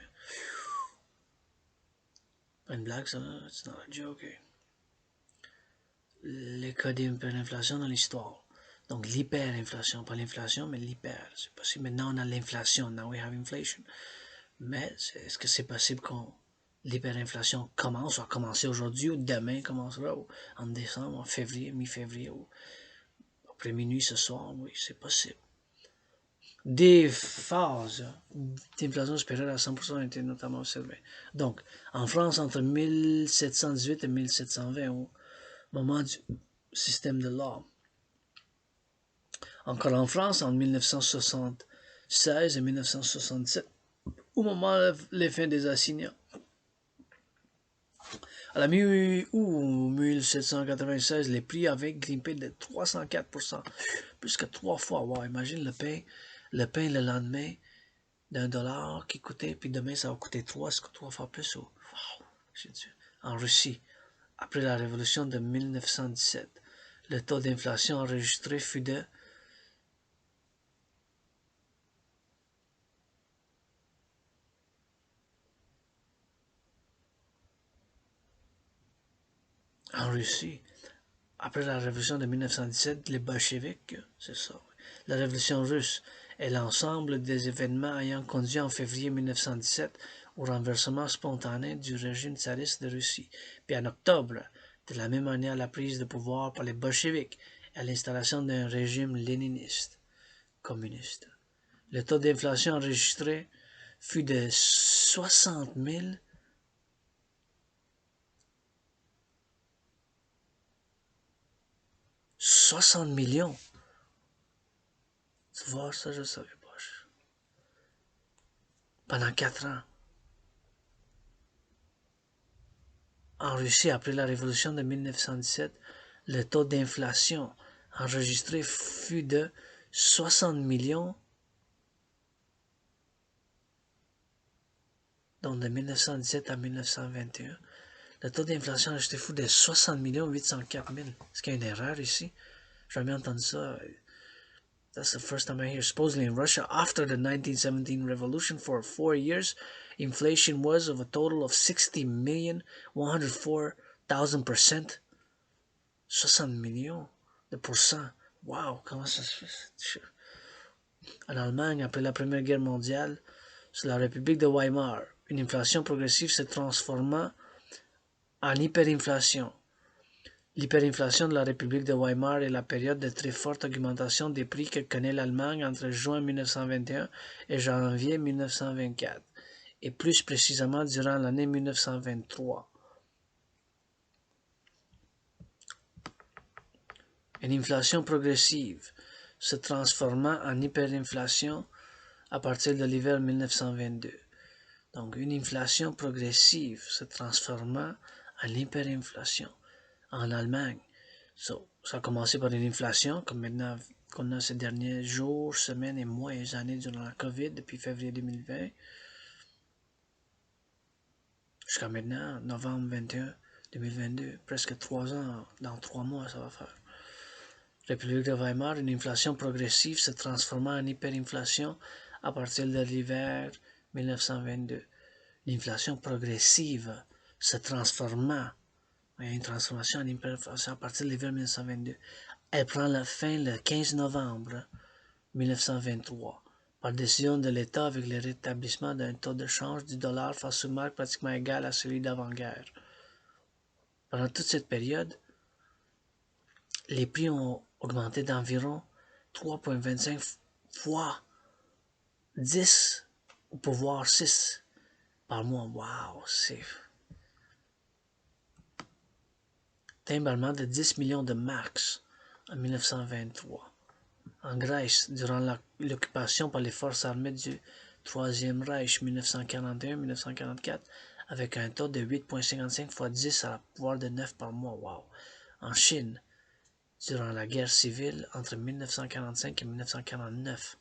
une blague, ça? C'est not a joke. Les cas d'hyperinflation dans l'histoire. Donc l'hyperinflation, pas l'inflation, mais l'hyper. C'est possible. Maintenant, on a l'inflation. Now we have inflation. Mais est-ce que c'est possible qu'on l'hyperinflation commence, ou a commencé aujourd'hui, ou demain commencera, ou en décembre, en février, mi-février, ou après minuit ce soir? Oui, c'est possible. Des phases d'inflation supérieure à 100% ont été notamment observées. Donc, en France, entre 1718 et 1720, au moment du système de l'or. Encore en France, en 1976 et 1967, au moment de la fin des assignats. À la mi-août 1796, les prix avaient grimpé de 304%, plus que 3 fois. Wow, imagine le pain le lendemain d'1$ qui coûtait, puis demain ça va coûter 3 fois plus. Wow. En Russie, après la révolution de 1917, le taux d'inflation enregistré fut de en Russie, après la révolution de 1917, les bolcheviks, c'est ça, la révolution russe est l'ensemble des événements ayant conduit en février 1917 au renversement spontané du régime tsariste de Russie, puis en octobre de la même année à la prise de pouvoir par les bolcheviks et à l'installation d'un régime léniniste, communiste. Le taux d'inflation enregistré fut de 60 000 60 millions. Tu vois, ça, je ne savais pas. Pendant 4 ans. En Russie, après la révolution de 1917, le taux d'inflation enregistré fut de 60 millions. Donc de 1917 à 1921. Le taux d'inflation enregistré fut de 60 804 000. Est-ce qu'il y a une erreur ici? J'ai jamais entendu ça. That's the first time I hear. Supposedly in Russia, after the 1917 revolution, for 4 years, inflation was of a total of 60,104,000%. 60 millions de pourcents. Wow, comment ça se fait? En Allemagne, après la Première Guerre mondiale, Sous la République de Weimar, une inflation progressive se transforma en hyperinflation. L'hyperinflation de la République de Weimar est la période de très forte augmentation des prix que connaît l'Allemagne entre juin 1921 et janvier 1924, et plus précisément durant l'année 1923. Une inflation progressive se transforma en hyperinflation à partir de l'hiver 1922. Donc, une inflation progressive se transforma en hyperinflation en Allemagne. Ça a commencé par une inflation, comme maintenant qu'on a ces derniers jours, semaines et mois et années durant la COVID, depuis février 2020, jusqu'à maintenant, novembre 21, 2022, presque 3 ans, dans 3 mois ça va faire. République de Weimar, une inflation progressive se transforma en hyperinflation à partir de l'hiver 1922. L'inflation progressive se transforma, une transformation en hyperinflation à partir de l'hiver 1922. Elle prend la fin le 15 novembre 1923 par décision de l'État avec le rétablissement d'un taux de change du dollar face au marque pratiquement égal à celui d'avant-guerre. Pendant toute cette période, les prix ont augmenté d'environ 3,25 fois 10 au pouvoir 6 par mois. Wow, c'est timbalement de 10 millions de marks en 1923. En Grèce, durant l'occupation par les forces armées du Troisième Reich 1941-1944, avec un taux de 8,55 fois 10 à la pouvoir de 9 par mois. Wow. En Chine, durant la guerre civile entre 1945 et 1949.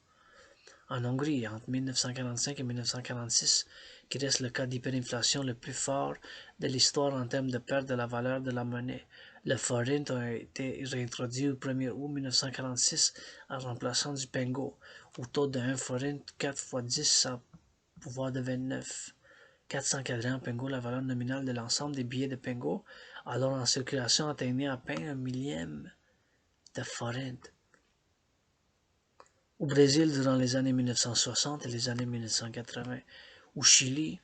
En Hongrie, entre 1945 et 1946, qui reste le cas d'hyperinflation le plus fort de l'histoire en termes de perte de la valeur de la monnaie. Le forint a été réintroduit au 1er août 1946 en remplaçant du pengo, au taux de 1 forint 4 fois 10 à pouvoir de 29. 400 quadrants pengo, la valeur nominale de l'ensemble des billets de pengo, alors en circulation atteignait à peine un millième de forint. Au Brésil, durant les années 1960 et les années 1980, au Chili,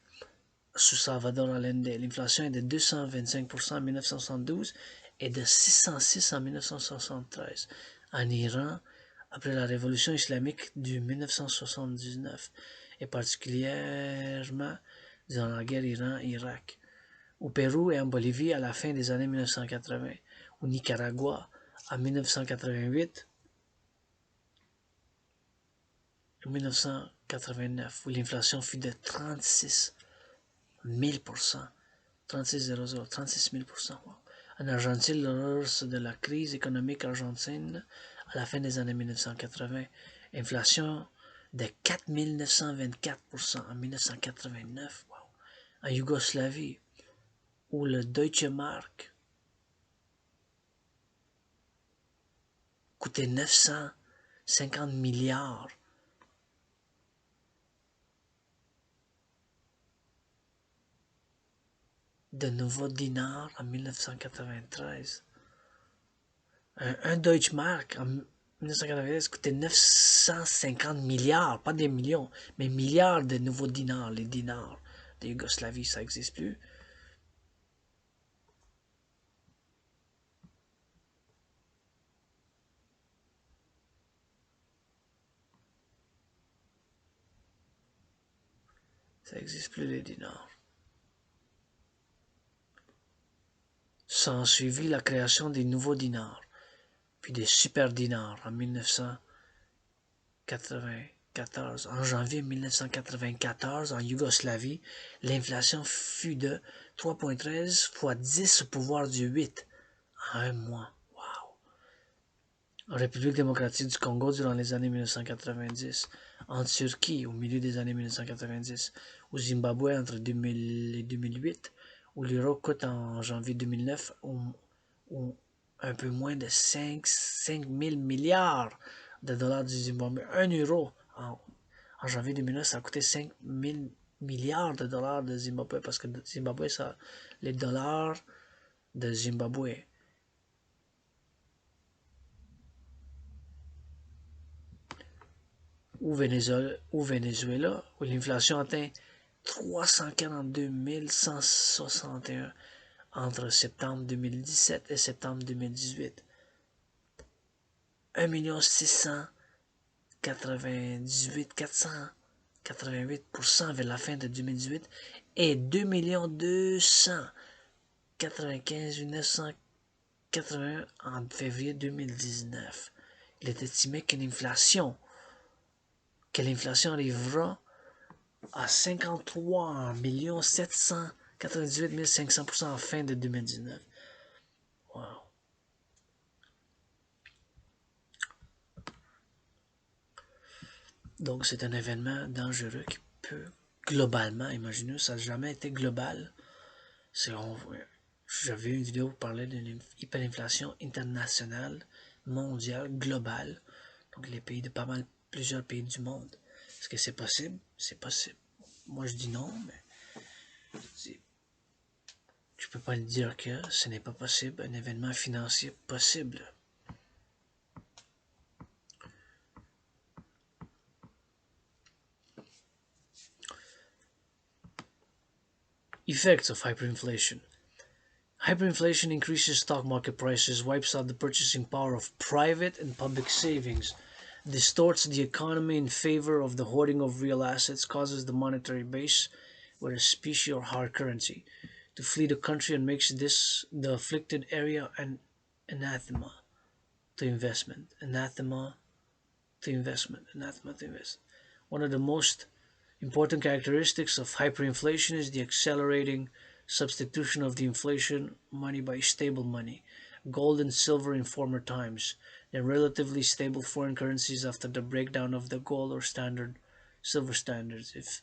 sous Salvador Allende, l'inflation est de 225% en 1972 et de 606 en 1973. En Iran, après la révolution islamique de 1979, et particulièrement durant la guerre Iran-Irak. Au Pérou et en Bolivie à la fin des années 1980. Au Nicaragua, en 1988, 1989, où l'inflation fut de 36 000%. 36 000%. Wow. En Argentine, lors de la crise économique argentine, à la fin des années 1980, inflation de 4 924% en 1989. Wow. En Yougoslavie, où le Deutsche Mark coûtait 950 milliards de nouveaux dinars en 1993. Un Deutsche Mark en 1993 coûtait 950 milliards, pas des millions, mais milliards de nouveaux dinars. Les dinars de Yougoslavie, ça n'existe plus. Ça n'existe plus les dinars. S'en suivit la création des nouveaux dinars, puis des super dinars en 1994. En janvier 1994, en Yougoslavie, l'inflation fut de 3,13 fois 10 au pouvoir du 8 en un mois. Wow. En République démocratique du Congo durant les années 1990, en Turquie au milieu des années 1990, au Zimbabwe entre 2000 et 2008, où l'euro coûte en janvier 2009 un peu moins de 5 000 milliards de dollars du Zimbabwe. 1 euro en janvier 2009, ça a coûté 5 000 milliards de dollars de Zimbabwe, parce que Zimbabwe, ça, les dollars de Zimbabwe. Venezuela, où l'inflation atteint 342 161 entre septembre 2017 et septembre 2018. 1 698 488% vers la fin de 2018 et 2 295 981 en février 2019. Il est estimé que l'inflation arrivera à 53 798 500% en fin de 2019. Wow. Donc c'est un événement dangereux qui peut globalement, imaginez, ça n'a jamais été global. J'avais une vidéo pour parler d'une hyperinflation internationale, mondiale, globale. Donc les pays de plusieurs pays du monde. Est-ce que c'est possible? C'est possible. Moi je dis non, mais je peux pas dire que ce n'est pas possible, un événement financier possible. Effects of hyperinflation. Hyperinflation increases stock market prices, wipes out the purchasing power of private and public savings, distorts the economy in favor of the hoarding of real assets, causes the monetary base, whether specie or hard currency, to flee the country and makes this the afflicted area an anathema to investment. Anathema to investment. Anathema to investment. One of the most important characteristics of hyperinflation is the accelerating substitution of the inflation money by stable money, gold and silver in former times, then relatively stable foreign currencies after the breakdown of the gold or standard silver standards. If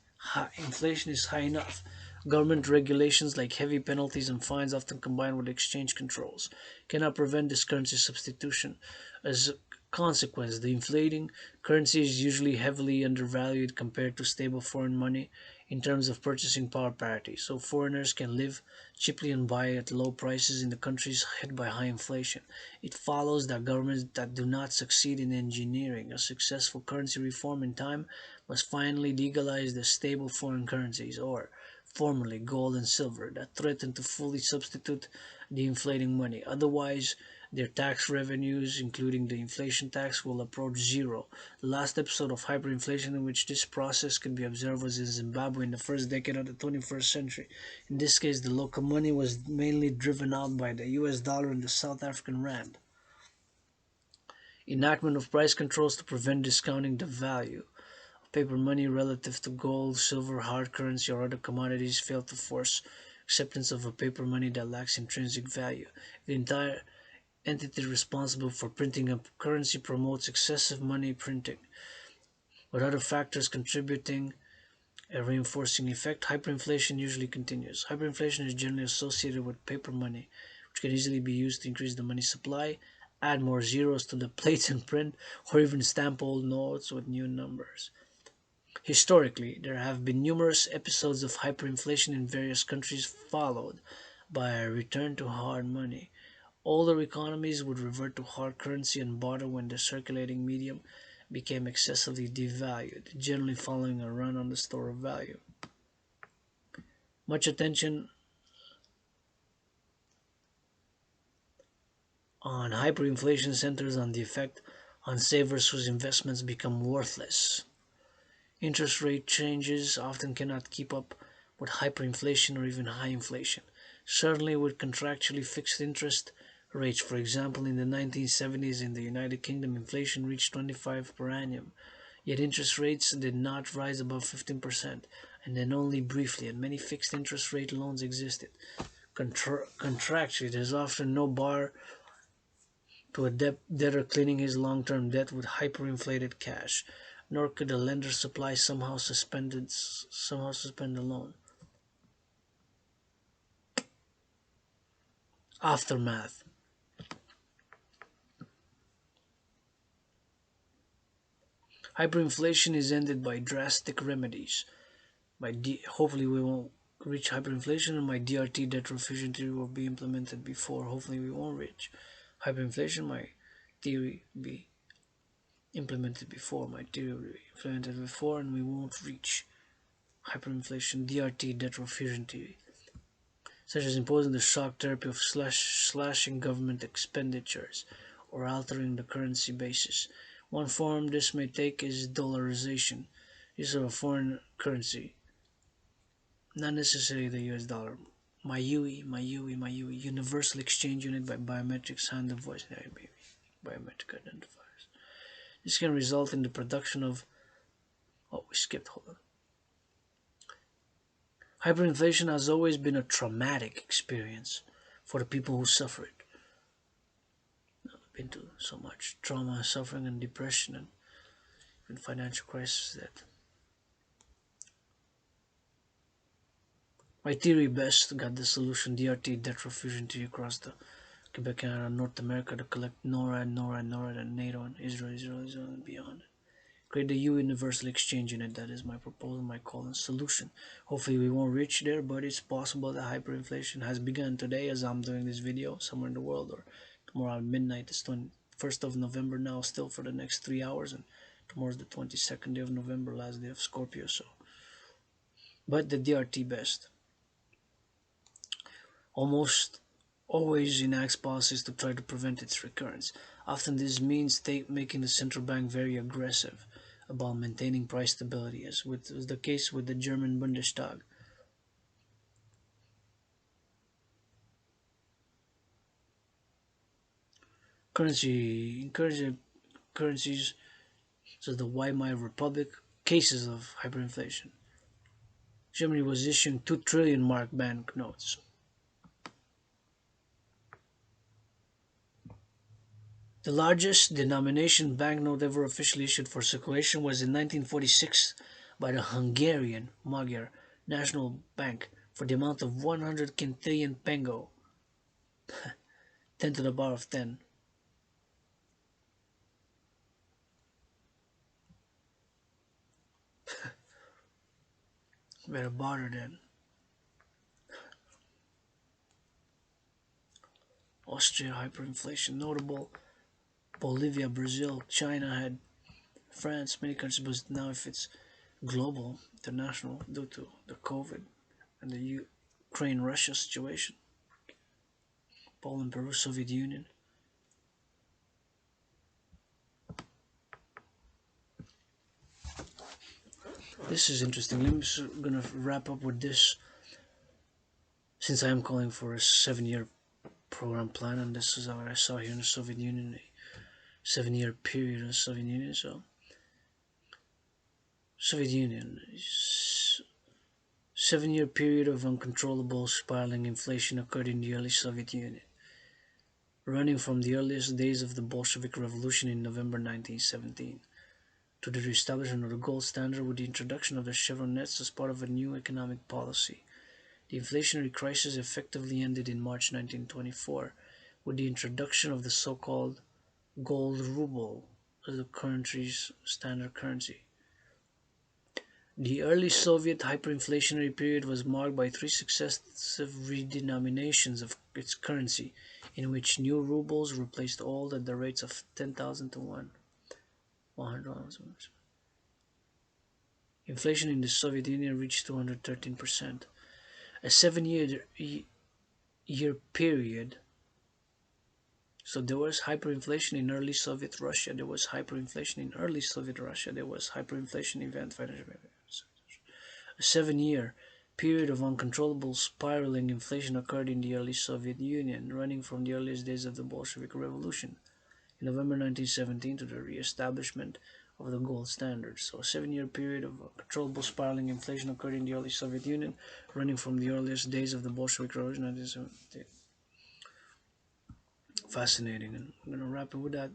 inflation is high enough, government regulations like heavy penalties and fines, often combined with exchange controls, cannot prevent this currency substitution. As a consequence, the inflating currency is usually heavily undervalued compared to stable foreign money in terms of purchasing power parity, so foreigners can live cheaply and buy at low prices in the countries hit by high inflation. It follows that governments that do not succeed in engineering a successful currency reform in time must finally legalize the stable foreign currencies, or formerly gold and silver, that threaten to fully substitute the inflating money. Otherwise, their tax revenues, including the inflation tax, will approach zero. The last episode of hyperinflation in which this process could be observed was in Zimbabwe in the first decade of the 21st century. In this case, the local money was mainly driven out by the US dollar and the South African rand. Enactment of price controls to prevent discounting the value of paper money relative to gold, silver, hard currency, or other commodities failed to force acceptance of a paper money that lacks intrinsic value. The entire entity responsible for printing a currency promotes excessive money printing, with other factors contributing a reinforcing effect. Hyperinflation usually continues. Hyperinflation is generally associated with paper money, which can easily be used to increase the money supply, add more zeros to the plates and print, or even stamp old notes with new numbers. Historically, there have been numerous episodes of hyperinflation in various countries, followed by a return to hard money. Older economies would revert to hard currency and barter when the circulating medium became excessively devalued, generally following a run on the store of value. Much attention on hyperinflation centers on the effect on savers whose investments become worthless. Interest rate changes often cannot keep up with hyperinflation or even high inflation. Certainly with contractually fixed interest rates. For example, in the 1970s in the United Kingdom, inflation reached 25 per annum, yet interest rates did not rise above 15%, and then only briefly, and many fixed interest rate loans existed. Contractually, there's often no bar to a debtor cleaning his long-term debt with hyperinflated cash, nor could the lender supply somehow suspend the loan. Aftermath. Hyperinflation is ended by drastic remedies. Hopefully we won't reach hyperinflation, and my DRT debt refusion theory will be implemented before. Hopefully we won't reach hyperinflation. My theory be implemented before, my theory implemented before, and we won't reach hyperinflation. DRT, debt fusion theory, such as imposing the shock therapy of slashing government expenditures or altering the currency basis. One form this may take is dollarization, use of a foreign currency, not necessarily the US dollar. My universal exchange unit by biometrics, hand and voice, biometric identifiers. This can result in the production of, oh, we skipped, hold on. Hyperinflation has always been a traumatic experience for the people who suffer it. I've been through so much trauma, suffering, and depression, and even financial crisis that my theory best got the solution. DRT, debt fusion theory across the Quebec, Canada, North America to collect NORAD, and NATO, and Israel, and beyond. Create the universal exchange unit. That is my proposal, my call, and solution. Hopefully we won't reach there, but it's possible that hyperinflation has begun today as I'm doing this video somewhere in the world, or tomorrow at midnight. It's 21st of November now, still for the next 3 hours, and tomorrow's the 22nd day of November, last day of Scorpio. So, but the DRT best almost always enacts policies to try to prevent its recurrence. Often this means making the central bank very aggressive about maintaining price stability, as was the case with the German Bundestag. Currencies, so the Weimar Republic, cases of hyperinflation. Germany was issuing 2 trillion mark banknotes. The largest denomination banknote ever officially issued for circulation was in 1946 by the Hungarian Magyar National Bank for the amount of 100 quintillion pengo, 10 to the power of 10. Better barter then. Austria, hyperinflation notable. Bolivia, Brazil, China had, France, many countries, but now if it's global, international, due to the COVID and the Ukraine-Russia situation. Poland, Peru, Soviet Union. This is interesting. I'm gonna wrap up with this, since I am calling for a 7-year program plan, and this is what I saw here in the Soviet Union, a 7-year period in the Soviet Union. So, Soviet Union, 7-year period of uncontrollable spiraling inflation occurred in the early Soviet Union, running from the earliest days of the Bolshevik Revolution in November 1917 to the reestablishment of the gold standard with the introduction of the chevron nets as part of a new economic policy. The inflationary crisis effectively ended in March 1924 with the introduction of the so-called gold ruble as the country's standard currency. The early Soviet hyperinflationary period was marked by 3 successive redenominations of its currency, in which new rubles replaced old at the rates of 10,000 to 100. Inflation in the Soviet Union reached 213%. A 7-year period. So there was hyperinflation in early Soviet Russia. There was hyperinflation in early Soviet Russia. There was hyperinflation event. A 7-year period of uncontrollable spiraling inflation occurred in the early Soviet Union, running from the earliest days of the Bolshevik Revolution in November 1917 to the re-establishment of the gold standard. So a 7-year period of uncontrollable spiraling inflation occurred in the early Soviet Union, running from the earliest days of the Bolshevik Revolution 1917. Fascinating, and I'm going to wrap it with that.